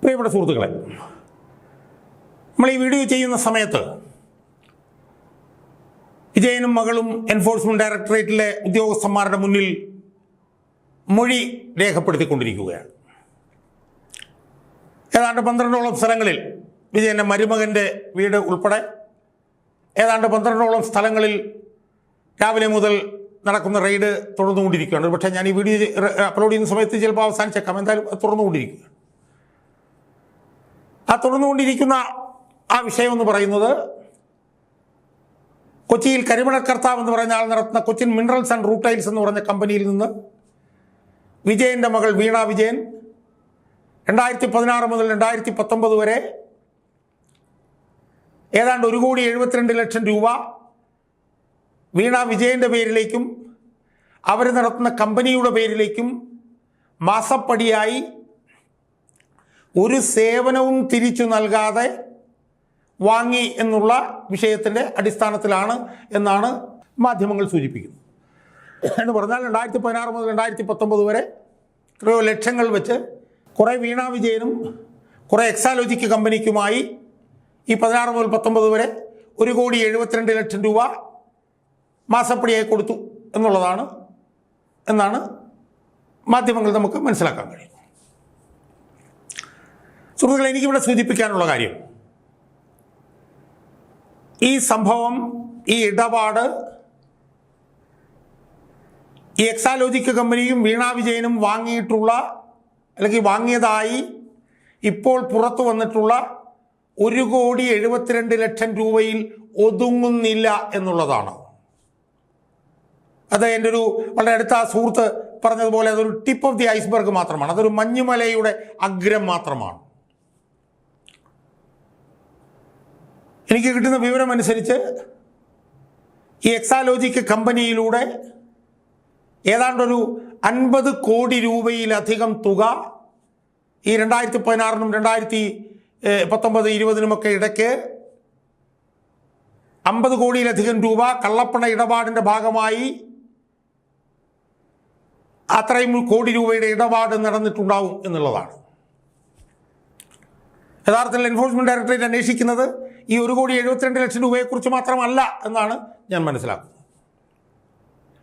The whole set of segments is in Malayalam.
പ്രിയപ്പെട്ട സുഹൃത്തുക്കളെ, നമ്മൾ ഈ വീഡിയോ ചെയ്യുന്ന സമയത്ത് വിജയനും മകളും എൻഫോഴ്സ്മെന്റ് ഡയറക്ടറേറ്റിലെ ഉദ്യോഗസ്ഥന്മാരുടെ മുന്നിൽ മൊഴി രേഖപ്പെടുത്തിക്കൊണ്ടിരിക്കുകയാണ്. ഏതാണ്ട് 12ഓളം സ്ഥലങ്ങളിൽ വിജയൻ്റെ മരുമകൻ്റെ വീട് ഉൾപ്പെടെ ഏതാണ്ട് 12ഓളം സ്ഥലങ്ങളിൽ രാവിലെ മുതൽ നടക്കുന്ന റെയ്ഡ് തുടർന്നുകൊണ്ടിരിക്കുകയാണ്. പക്ഷേ ഞാൻ ഈ വീഡിയോ അപ്ലോഡ് ചെയ്യുന്ന സമയത്ത് ചിലപ്പോൾ അവസാനിച്ചേക്കാം. എന്തായാലും തുറന്നുകൊണ്ടിരിക്കുകയാണ്. ആ തുറന്നുകൊണ്ടിരിക്കുന്ന ആ വിഷയം എന്ന് പറയുന്നത് കൊച്ചിയിൽ കരിമണൽ കർത്താവ് എന്ന് പറഞ്ഞ ആൾ നടത്തുന്ന കൊച്ചിൻ മിനറൽസ് ആൻഡ് റൂട്ടൈൽസ് എന്ന് പറഞ്ഞ കമ്പനിയിൽ നിന്ന് വിജയൻ്റെ മകൾ വീണ വിജയൻ 2016 മുതൽ 2019 വരെ ഏതാണ്ട് 1,72,00,000 രൂപ വീണ വിജയൻ്റെ പേരിലേക്കും അവർ നടത്തുന്ന കമ്പനിയുടെ പേരിലേക്കും മാസപ്പടിയായി ഒരു സേവനവും തിരിച്ചു നൽകാതെ വാങ്ങി എന്നുള്ള വിഷയത്തിൻ്റെ അടിസ്ഥാനത്തിലാണ് എന്നാണ് മാധ്യമങ്ങൾ സൂചിപ്പിക്കുന്നത്. എന്ന് പറഞ്ഞാൽ 2016 മുതൽ 2019 വരെ എത്രയോ ലക്ഷങ്ങൾ വെച്ച് കുറേ വീണ വിജയനും കുറേ എക്സാലോജിക് കമ്പനിക്കുമായി ഈ 16 മുതൽ 19 വരെ 1,72,00,000 രൂപ മാസപ്പടിയായി കൊടുത്തു എന്നാണ് മാധ്യമങ്ങൾ നമുക്ക് മനസ്സിലാക്കാൻ കഴിയും. സുഹൃത്തുക്കളെ, എനിക്കിവിടെ സൂചിപ്പിക്കാനുള്ള കാര്യം, ഈ സംഭവം, ഈ ഇടപാട് ഈ എക്സാലോജിക് കമ്പനിയും വീണ വിജയനും വാങ്ങിയിട്ടുള്ള അല്ലെങ്കിൽ വാങ്ങിയതായി ഇപ്പോൾ പുറത്തു വന്നിട്ടുള്ള 1,72,00,000 രൂപയിൽ ഒതുങ്ങുന്നില്ല എന്നുള്ളതാണ്. അത് എൻ്റെ ഒരു വളരെ അടുത്ത സുഹൃത്ത് പറഞ്ഞതുപോലെ അതൊരു ടിപ്പ് ഓഫ് ദി ഐസ്ബർഗ് മാത്രമാണ്. അതൊരു മഞ്ഞുമലയുടെ അഗ്രം മാത്രമാണ്. എനിക്ക് കിട്ടുന്ന വിവരമനുസരിച്ച് ഈ എക്സാലോജിക് കമ്പനിയിലൂടെ ഏതാണ്ടൊരു 50 കോടി രൂപയിലധികം തുക ഈ 2016-നും 2019-20-നുമൊക്കെ ഇടയ്ക്ക് 50 കോടിയിലധികം രൂപ കള്ളപ്പണ ഇടപാടിൻ്റെ ഭാഗമായി അത്രയും കോടി രൂപയുടെ ഇടപാട് നടന്നിട്ടുണ്ടാവും എന്നുള്ളതാണ്. യഥാർത്ഥത്തിൽ എൻഫോഴ്സ്മെന്റ് ഡയറക്ടറേറ്റ് അന്വേഷിക്കുന്നത് ഈ 1,72,00,000 രൂപയെക്കുറിച്ച് മാത്രമല്ല എന്നാണ് ഞാൻ മനസ്സിലാക്കുന്നത്.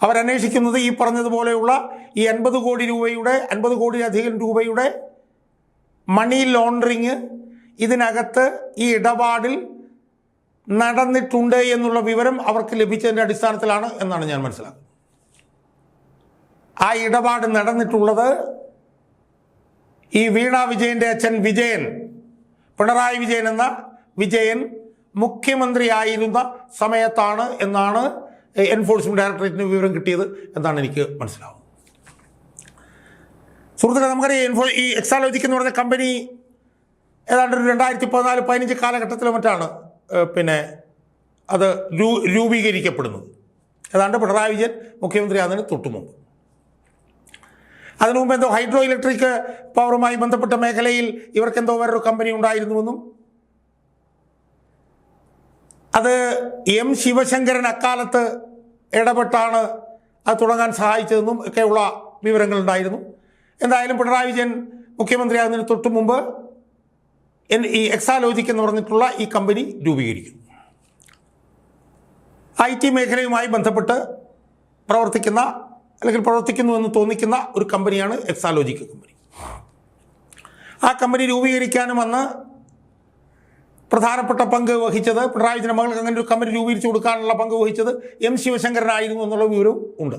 അവരന്വേഷിക്കുന്നത് ഈ പറഞ്ഞതുപോലെയുള്ള ഈ 50 കോടിയിലധികം രൂപയുടെ മണി ലോണ്ടറിങ് ഇതിനകത്ത് ഈ ഇടപാടിൽ നടന്നിട്ടുണ്ട് എന്നുള്ള വിവരം അവർക്ക് ലഭിച്ചതിൻ്റെ അടിസ്ഥാനത്തിലാണ് എന്നാണ് ഞാൻ മനസ്സിലാക്കുന്നത്. ആ ഇടപാട് നടന്നിട്ടുള്ളത് ഈ വീണ വിജയൻ്റെ അച്ഛൻ വിജയൻ, പിണറായി വിജയൻ എന്ന വിജയൻ മുഖ്യമന്ത്രിയായിരുന്ന സമയത്താണ് എന്നാണ് എൻഫോഴ്സ്മെന്റ് ഡയറക്ടറേറ്റിന് വിവരം കിട്ടിയത് എന്നാണ് എനിക്ക് മനസ്സിലാവുന്നത്. സുഹൃത്തുക്കളെ, നമുക്കറിയാം ഈ എക്സാലോജിക് എന്ന് പറഞ്ഞ കമ്പനി ഏതാണ്ട് 2014-15 കാലഘട്ടത്തിലോ മറ്റാണ് അത് രൂപീകരിക്കപ്പെടുന്നത്. ഏതാണ്ട് പിണറായി വിജയൻ മുഖ്യമന്ത്രി ആകുന്നതിന് തൊട്ടുമുമ്പ്. അതിനു മുമ്പ് എന്തോ ഹൈഡ്രോ ഇലക്ട്രിക് പവറുമായി ബന്ധപ്പെട്ട മേഖലയിൽ ഇവർക്കെന്തോ വേറൊരു കമ്പനി ഉണ്ടായിരുന്നുവെന്നും അത് എം ശിവശങ്കരൻ അക്കാലത്ത് ഇടപെട്ടാണ് അത് തുടങ്ങാൻ സഹായിച്ചതെന്നും ഒക്കെയുള്ള വിവരങ്ങളുണ്ടായിരുന്നു. എന്തായാലും പിണറായി വിജയൻ മുഖ്യമന്ത്രിയാകുന്നതിന് തൊട്ടു മുമ്പ് ഈ എക്സാലോജിക് എന്ന് പറഞ്ഞിട്ടുള്ള ഈ കമ്പനി രൂപീകരിക്കുന്നു. IT മേഖലയുമായി ബന്ധപ്പെട്ട് പ്രവർത്തിക്കുന്നു എന്ന് തോന്നിക്കുന്ന ഒരു കമ്പനിയാണ് എക്സാലോജിക് കമ്പനി. ആ കമ്പനി രൂപീകരിക്കാനും അന്ന് പ്രധാനപ്പെട്ട പങ്ക് വഹിച്ചത്, പിണറായി വിജയൻ മകൾക്ക് അങ്ങനെ ഒരു കമ്പനി രൂപീകരിച്ചു കൊടുക്കാനുള്ള പങ്ക് വഹിച്ചത് എം ശിവശങ്കരനായിരുന്നു എന്നുള്ള വിവരവും ഉണ്ട്.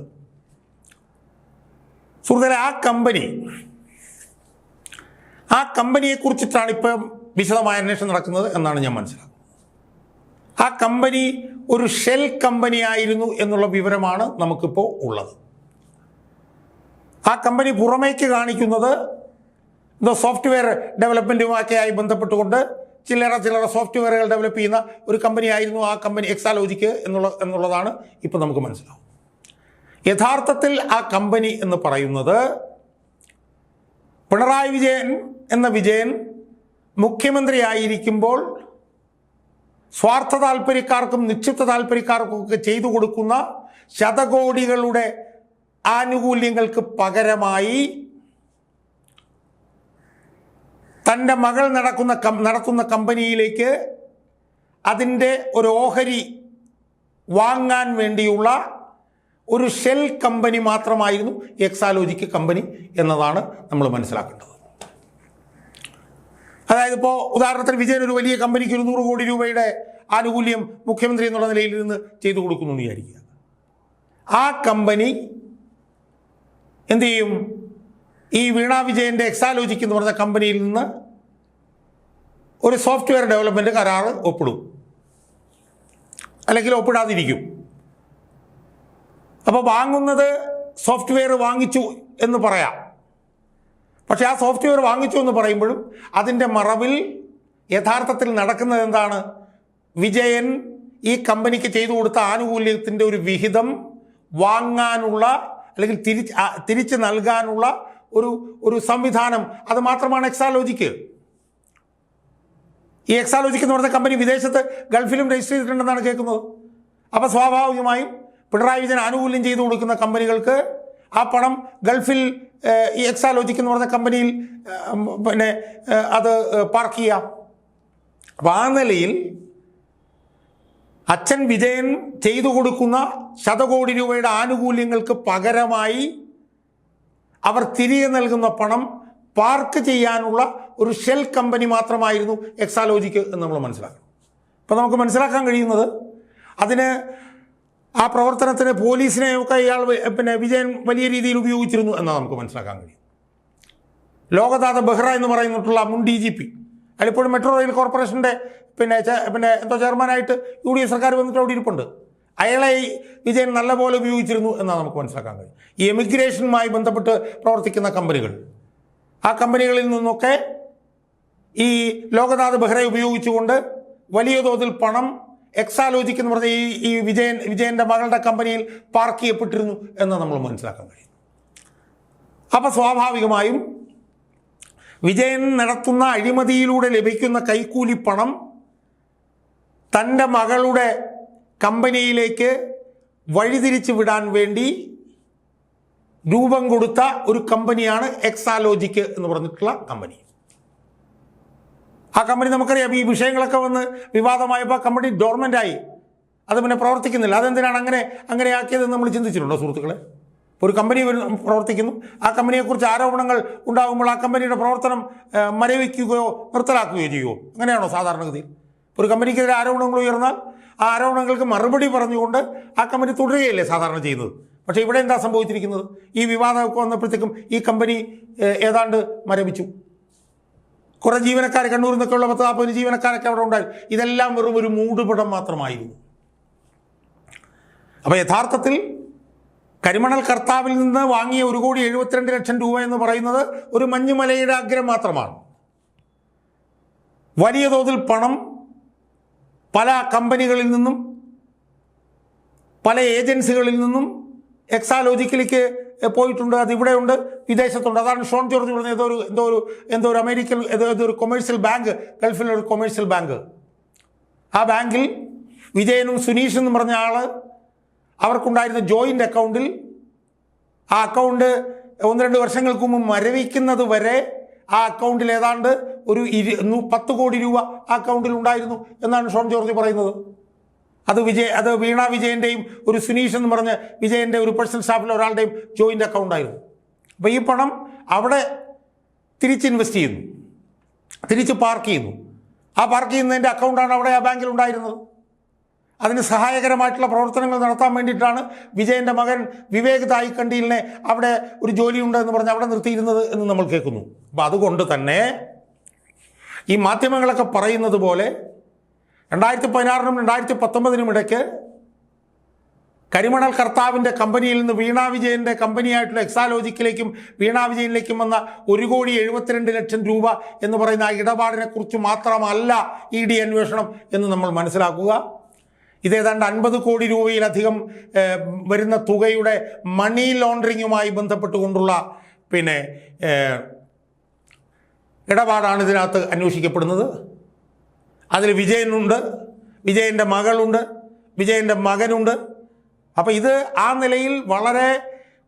സുഹൃത്തുക്കളെ, ആ കമ്പനിയെക്കുറിച്ചിട്ടാണ് ഇപ്പം വിശദമായ അന്വേഷണം നടക്കുന്നത് എന്നാണ് ഞാൻ മനസ്സിലാക്കുന്നത്. ആ കമ്പനി ഒരു ഷെൽ കമ്പനി ആയിരുന്നു എന്നുള്ള വിവരമാണ് നമുക്കിപ്പോൾ ഉള്ളത്. ആ കമ്പനി പുറമേക്ക് കാണിക്കുന്നത് എന്തോ സോഫ്റ്റ്വെയർ ഡെവലപ്മെൻറ്റുമൊക്കെയായി ബന്ധപ്പെട്ടുകൊണ്ട് ചില്ലറ സോഫ്റ്റ്വെയറുകൾ ഡെവലപ്പ് ചെയ്യുന്ന ഒരു കമ്പനി ആയിരുന്നു ആ കമ്പനി എക്സാലോജിക് എന്നുള്ളതാണ് ഇപ്പോൾ നമുക്ക് മനസ്സിലാവും. യഥാർത്ഥത്തിൽ ആ കമ്പനി എന്ന് പറയുന്നത് പിണറായി വിജയൻ മുഖ്യമന്ത്രിയായിരിക്കുമ്പോൾ സ്വാർത്ഥ താല്പര്യക്കാർക്കും നിക്ഷിപ്ത താല്പര്യക്കാർക്കും ഒക്കെ ചെയ്തു കൊടുക്കുന്ന ശതകോടികളുടെ ആനുകൂല്യങ്ങൾക്ക് പകരമായി തൻ്റെ മകൾ നടത്തുന്ന കമ്പനിയിലേക്ക് അതിൻ്റെ ഒരു ഓഹരി വാങ്ങാൻ വേണ്ടിയുള്ള ഒരു ഷെൽ കമ്പനി മാത്രമായിരുന്നു എക്സാലോജിക് കമ്പനി എന്നതാണ് നമ്മൾ മനസ്സിലാക്കേണ്ടത്. അതായത് ഇപ്പോൾ ഉദാഹരണത്തിന് വിജയൻ ഒരു വലിയ കമ്പനിക്ക് 100 കോടി രൂപയുടെ ആനുകൂല്യം മുഖ്യമന്ത്രി എന്നുള്ള നിലയിൽ നിന്ന് ചെയ്തു കൊടുക്കുന്നു എന്ന് വിചാരിക്കുക. ആ കമ്പനി എന്തു ചെയ്യും? ഈ വീണ വിജയൻ്റെ എക്സാലോജിക് എന്ന് പറഞ്ഞ കമ്പനിയിൽ നിന്ന് ഒരു സോഫ്റ്റ്വെയർ ഡെവലപ്മെൻറ്റ് കരാറ് ഒപ്പിടും, അല്ലെങ്കിൽ ഒപ്പിടാതിരിക്കും. അപ്പോൾ വാങ്ങുന്നത് സോഫ്റ്റ്വെയർ വാങ്ങിച്ചു എന്ന് പറയാം. പക്ഷെ ആ സോഫ്റ്റ്വെയർ വാങ്ങിച്ചു എന്ന് പറയുമ്പോഴും അതിൻ്റെ മറവിൽ യഥാർത്ഥത്തിൽ നടക്കുന്നത് എന്താണ്? വിജയൻ ഈ കമ്പനിക്ക് ചെയ്തു കൊടുത്ത ആനുകൂല്യത്തിൻ്റെ ഒരു വിഹിതം വാങ്ങാനുള്ള അല്ലെങ്കിൽ തിരിച്ച് നൽകാനുള്ള ഒരു സംവിധാനം, അത് മാത്രമാണ് എക്സാലോജിക്. ഈ എക്സാലോജിക് എന്ന് പറഞ്ഞ കമ്പനി വിദേശത്ത് ഗൾഫിലും രജിസ്റ്റർ ചെയ്തിട്ടുണ്ടെന്നാണ് കേൾക്കുന്നത്. അപ്പോൾ സ്വാഭാവികമായും പിണറായി വിജയൻ ആനുകൂല്യം ചെയ്തു കൊടുക്കുന്ന കമ്പനികൾക്ക് ആ പണം ഗൾഫിൽ ഈ എക്സാലോജിക് എന്ന് പറഞ്ഞ കമ്പനിയിൽ അത് പാർക്ക് ചെയ്യാം. അപ്പം ആ നിലയിൽ അച്ഛൻ വിജയൻ ചെയ്തു കൊടുക്കുന്ന ശതകോടി രൂപയുടെ ആനുകൂല്യങ്ങൾക്ക് പകരമായി അവർ തിരികെ നൽകുന്ന പണം പാർക്ക് ചെയ്യാനുള്ള ഒരു ഷെൽ കമ്പനി മാത്രമായിരുന്നു എക്സാലോജിക് എന്ന് നമ്മൾ മനസ്സിലാക്കണം. അപ്പോൾ നമുക്ക് മനസ്സിലാക്കാൻ കഴിയുന്നത് അതിന് ആ പ്രവർത്തനത്തിന് പോലീസിനെയൊക്കെ ഇയാൾ വിജയൻ വലിയ രീതിയിൽ ഉപയോഗിച്ചിരുന്നു എന്നാണ് നമുക്ക് മനസ്സിലാക്കാൻ കഴിയും. ലോകനാഥ ബെഹ്റ എന്ന് പറയുന്നിട്ടുള്ള മുൻ DGP, അതിലിപ്പോഴും മെട്രോ റെയിൽ കോർപ്പറേഷൻ്റെ എന്തോ ചെയർമാനായിട്ട് UDF സർക്കാർ വന്നിട്ട് അവിടെ ഇരിപ്പുണ്ട്. അയാളെ വിജയൻ നല്ലപോലെ ഉപയോഗിച്ചിരുന്നു എന്നാണ് നമുക്ക് മനസ്സിലാക്കാൻ കഴിയും. ഈ എമിഗ്രേഷനുമായി ബന്ധപ്പെട്ട് പ്രവർത്തിക്കുന്ന കമ്പനികൾ, ആ കമ്പനികളിൽ നിന്നൊക്കെ ഈ ലോകനാഥ് ബെഹ്റയെ ഉപയോഗിച്ചുകൊണ്ട് വലിയ തോതിൽ പണം എക്സാലോജിക് എന്ന് പറഞ്ഞ ഈ വിജയൻ്റെ മകളുടെ കമ്പനിയിൽ പാർക്ക് ചെയ്യപ്പെട്ടിരുന്നു എന്ന് നമ്മൾ മനസ്സിലാക്കാൻ കഴിയും. അപ്പോൾ സ്വാഭാവികമായും വിജയൻ നടത്തുന്ന അഴിമതിയിലൂടെ ലഭിക്കുന്ന കൈക്കൂലി പണം തൻ്റെ മകളുടെ കമ്പനിയിലേക്ക് വഴിതിരിച്ച് വിടാൻ വേണ്ടി രൂപം കൊടുത്ത ഒരു കമ്പനിയാണ് എക്സാലോജിക് എന്ന് പറഞ്ഞിട്ടുള്ള കമ്പനി. ആ കമ്പനി നമുക്കറിയാം, ഈ വിഷയങ്ങളൊക്കെ വന്ന് വിവാദമായപ്പോൾ കമ്പനി ഡോർമെൻ്റായി, അത് പിന്നെ പ്രവർത്തിക്കുന്നില്ല. അതെന്തിനാണ് അങ്ങനെ ആക്കിയതെന്ന് നമ്മൾ ചിന്തിച്ചിട്ടുണ്ടോ സുഹൃത്തുക്കളെ? ഒരു കമ്പനി പ്രവർത്തിക്കുന്നു, ആ കമ്പനിയെക്കുറിച്ച് ആരോപണങ്ങൾ ഉണ്ടാകുമ്പോൾ ആ കമ്പനിയുടെ പ്രവർത്തനം മരവിക്കുകയോ നിർത്തലാക്കുകയോ ചെയ്യുമോ? അങ്ങനെയാണോ സാധാരണഗതിയിൽ? ഒരു കമ്പനിക്കെതിരെ ആരോപണങ്ങൾ ഉയർന്നാൽ ആ ആരോപണങ്ങൾക്ക് മറുപടി പറഞ്ഞുകൊണ്ട് ആ കമ്പനി തുടരുകയല്ലേ സാധാരണ ചെയ്യുന്നത്. പക്ഷേ ഇവിടെ എന്താ സംഭവിച്ചിരിക്കുന്നത്? ഈ വിവാദമൊക്കെ വന്നപ്പോഴത്തേക്കും ഈ കമ്പനി ഏതാണ്ട് മരവിച്ചു. കുറേ ജീവനക്കാർ, കണ്ണൂരിൽ നിന്നൊക്കെയുള്ള 10-40 ജീവനക്കാരൊക്കെ അവിടെ ഉണ്ടായി. ഇതെല്ലാം വെറും ഒരു മൂടുപടം മാത്രമായിരുന്നു. അപ്പോൾ യഥാർത്ഥത്തിൽ കരിമണൽ കർത്താവിൽ നിന്ന് വാങ്ങിയ 1,72,00,000 രൂപ എന്ന് പറയുന്നത് ഒരു മഞ്ഞുമലയുടെ അഗ്രം മാത്രമാണ്. വലിയ തോതിൽ പണം പല കമ്പനികളിൽ നിന്നും പല ഏജൻസികളിൽ നിന്നും എക്സാലോജിക്കിലേക്ക് പോയിട്ടുണ്ട്. അതിവിടെയുണ്ട്, വിദേശത്തുണ്ട്. അതാണ് ഷോൺ ജോർജ് പറഞ്ഞ എന്തോ ഒരു അമേരിക്കൻ ഒരു കൊമേഴ്ഷ്യൽ ബാങ്ക്, ഗൾഫിലൊരു കൊമേഴ്ഷ്യൽ ബാങ്ക്. ആ ബാങ്കിൽ വിജയനും സുനീഷ് എന്ന് പറഞ്ഞ ആൾ അവർക്കുണ്ടായിരുന്ന ജോയിൻ്റ് അക്കൗണ്ടിൽ, ആ അക്കൗണ്ട് 1-2 വർഷങ്ങൾക്ക് മുമ്പ് മരവിക്കുന്നത് വരെ ആ അക്കൗണ്ടിൽ ഏതാണ്ട് ഒരു 10 കോടി രൂപ ആ അക്കൗണ്ടിൽ ഉണ്ടായിരുന്നു എന്നാണ് ഷോൺ ജോർജ് പറയുന്നത്. അത് വീണ വിജയൻ്റെയും ഒരു സുനീഷ് എന്ന് പറഞ്ഞ് വിജയൻ്റെ ഒരു പേഴ്സണൽ സ്റ്റാഫിലെ ഒരാളുടെയും ജോയിൻ്റ് അക്കൗണ്ടായിരുന്നു. അപ്പോൾ ഈ പണം അവിടെ തിരിച്ച് ഇൻവെസ്റ്റ് ചെയ്യുന്നു, തിരിച്ച് പാർക്ക് ചെയ്യുന്നു. ആ പാർക്ക് ചെയ്യുന്നതിൻ്റെ അക്കൗണ്ടാണ് അവിടെ ആ ബാങ്കിൽ ഉണ്ടായിരുന്നത്. അതിന് സഹായകരമായിട്ടുള്ള പ്രവർത്തനങ്ങൾ നടത്താൻ വേണ്ടിയിട്ടാണ് വിജയൻ്റെ മകൻ വിവേക് തായിക്കണ്ടിയിലിനെ അവിടെ ഒരു ജോലിയുണ്ട് എന്ന് പറഞ്ഞ് അവിടെ നിർത്തിയിരുന്നത് എന്ന് നമ്മൾ കേൾക്കുന്നു. അപ്പോൾ അതുകൊണ്ട് തന്നെ ഈ മാധ്യമങ്ങളൊക്കെ പറയുന്നത് പോലെ 2016-നും 2019-നും ഇടയ്ക്ക് കരിമണൽ കർത്താവിൻ്റെ കമ്പനിയിൽ നിന്ന് വീണ വിജയൻ്റെ കമ്പനിയായിട്ടുള്ള എക്സാലോജിക്കിലേക്കും വീണ വിജയനിലേക്കും വന്ന 1,72,00,000 രൂപ എന്ന് പറയുന്ന ആ ഇടപാടിനെ കുറിച്ച് മാത്രമല്ല ED അന്വേഷണം എന്ന് നമ്മൾ മനസ്സിലാക്കുക. ഇതേതാണ്ട് 50 കോടി രൂപയിലധികം വരുന്ന തുകയുടെ മണി ലോണ്ടറിങ്ങുമായി ബന്ധപ്പെട്ടുകൊണ്ടുള്ള ഇടപാടാണ് ഇതിനകത്ത് അന്വേഷിക്കപ്പെടുന്നത്. അതിൽ വിജയനുണ്ട്, വിജയൻ്റെ മകളുണ്ട്, വിജയൻ്റെ മകനുണ്ട്. അപ്പോൾ ഇത് ആ നിലയിൽ വളരെ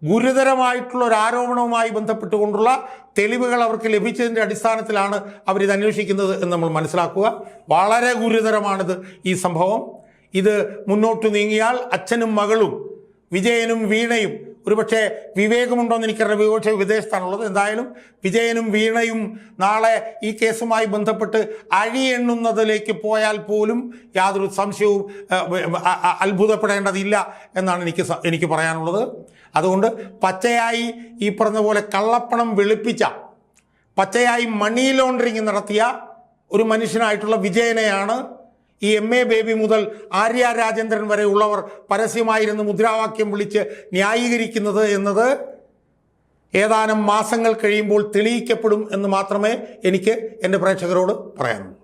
ഗുരുതരമായിട്ടുള്ള ഒരു ആരോപണവുമായി ബന്ധപ്പെട്ടുകൊണ്ടുള്ള തെളിവുകൾ അവർക്ക് ലഭിച്ചതിൻ്റെ അടിസ്ഥാനത്തിലാണ് അവരിത് അന്വേഷിക്കുന്നത് എന്ന് നമ്മൾ മനസ്സിലാക്കുക. വളരെ ഗുരുതരമാണിത് ഈ സംഭവം. ഇത് മുന്നോട്ട് നീങ്ങിയാൽ അച്ഛനും മകളും വിജയനും വീണയും, ഒരുപക്ഷെ വിവേകമുണ്ടോയെന്ന് എനിക്കറിയാം, വിവേക് വിദേശത്താണുള്ളത്, എന്തായാലും വിജയനും വീണയും നാളെ ഈ കേസുമായി ബന്ധപ്പെട്ട് അഴിയെണ്ണുന്നതിലേക്ക് പോയാൽ പോലും യാതൊരു സംശയവും അത്ഭുതപ്പെടേണ്ടതില്ല എന്നാണ് എനിക്ക് പറയാനുള്ളത്. അതുകൊണ്ട് പച്ചയായി ഈ പറഞ്ഞ പോലെ കള്ളപ്പണം വെളുപ്പിച്ച, പച്ചയായി മണി ലോണ്ടറിങ് നടത്തിയ ഒരു മനുഷ്യനായിട്ടുള്ള വിജയനെയാണ് ഈ MA ബേബി മുതൽ ആര്യ രാജേന്ദ്രൻ വരെ ഉള്ളവർ പരസ്യമായിരുന്ന് മുദ്രാവാക്യം വിളിച്ച് ന്യായീകരിക്കുന്നത് എന്നത് ഏതാനും മാസങ്ങൾ കഴിയുമ്പോൾ തെളിയിക്കപ്പെടും എന്ന് മാത്രമേ എനിക്ക് എൻ്റെ പ്രേക്ഷകരോട് പറയാനുള്ളൂ.